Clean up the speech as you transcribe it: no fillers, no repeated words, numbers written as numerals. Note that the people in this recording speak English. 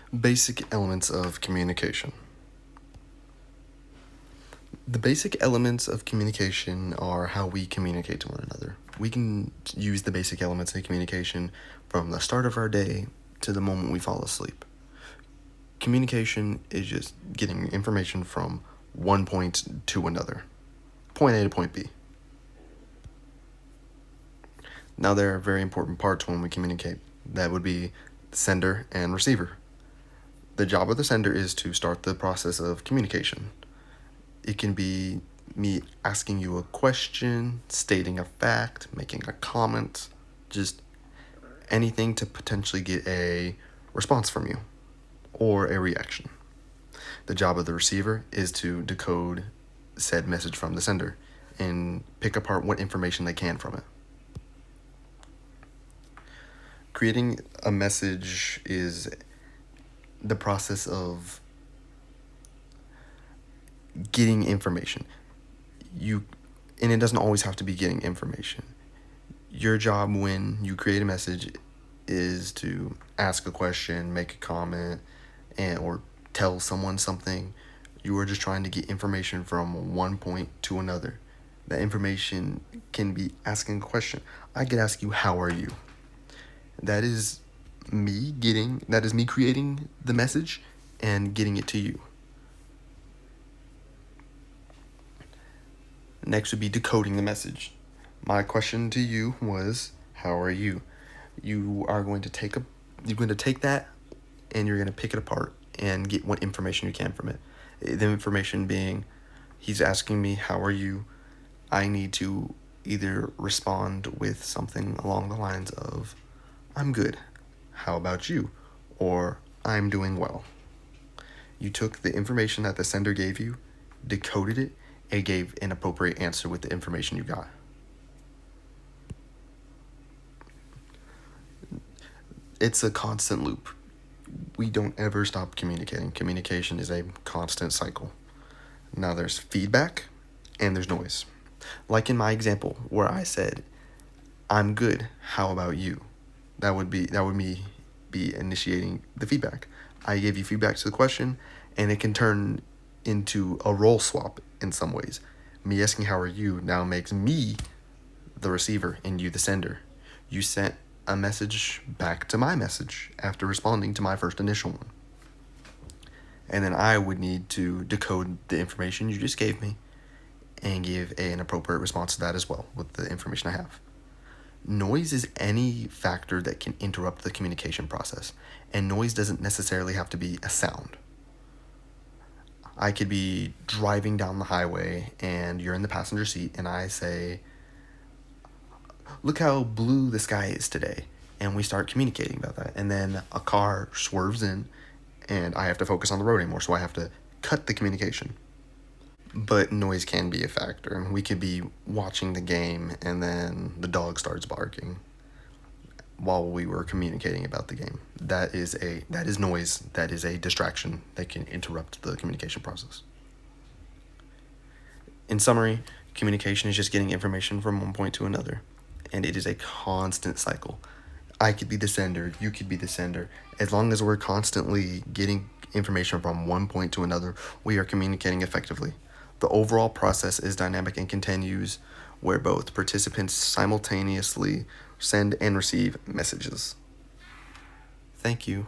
Basic elements of communication. The basic elements of communication are how we communicate to one another. We can use the basic elements of communication from the start of our day to the moment we fall asleep. Communication is just getting information from one point to another, point A to point B. Now, there are very important parts when we communicate. That would be sender and receiver. The job of the sender is to start the process of communication. It can be me asking you a question, stating a fact, making a comment, just anything to potentially get a response from you or a reaction. The job of the receiver is to decode said message from the sender and pick apart what information they can from it. Creating a message is the process of getting information. And it doesn't always have to be getting information. Your job when you create a message is to ask a question, make a comment, or tell someone something. You are just trying to get information from one point to another. That information can be asking a question. I could ask you, how are you? That is me creating the message and getting it to you. Next would be decoding the message. My question to you was, how are you? You are going to take that and you're going to pick it apart and get what information you can from it. The information being, he's asking me, how are you? I need to either respond with something along the lines of, I'm good. How about you? Or, I'm doing well. You took the information that the sender gave you, decoded it, and gave an appropriate answer with the information you got. It's a constant loop. We don't ever stop communicating. Communication is a constant cycle. Now there's feedback and there's noise. Like in my example where I said, I'm good, how about you? That would me be initiating the feedback. I gave you feedback to the question, and it can turn into a role swap in some ways. Me asking how are you now makes me the receiver and you the sender. You sent a message back to my message after responding to my first initial one. And then I would need to decode the information you just gave me and give an appropriate response to that as well with the information I have. Noise is any factor that can interrupt the communication process, and noise doesn't necessarily have to be a sound. I could be driving down the highway and you're in the passenger seat and I say, look how blue the sky is today. And we start communicating about that. And then a car swerves in and I have to focus on the road anymore, so I have to cut the communication. But noise can be a factor. We could be watching the game and then the dog starts barking while we were communicating about the game. That is noise. That is a distraction that can interrupt the communication process. In summary, communication is just getting information from one point to another, and it is a constant cycle. I could be the sender, you could be the sender. As long as we're constantly getting information from one point to another, we are communicating effectively. The overall process is dynamic and continues, where both participants simultaneously send and receive messages. Thank you.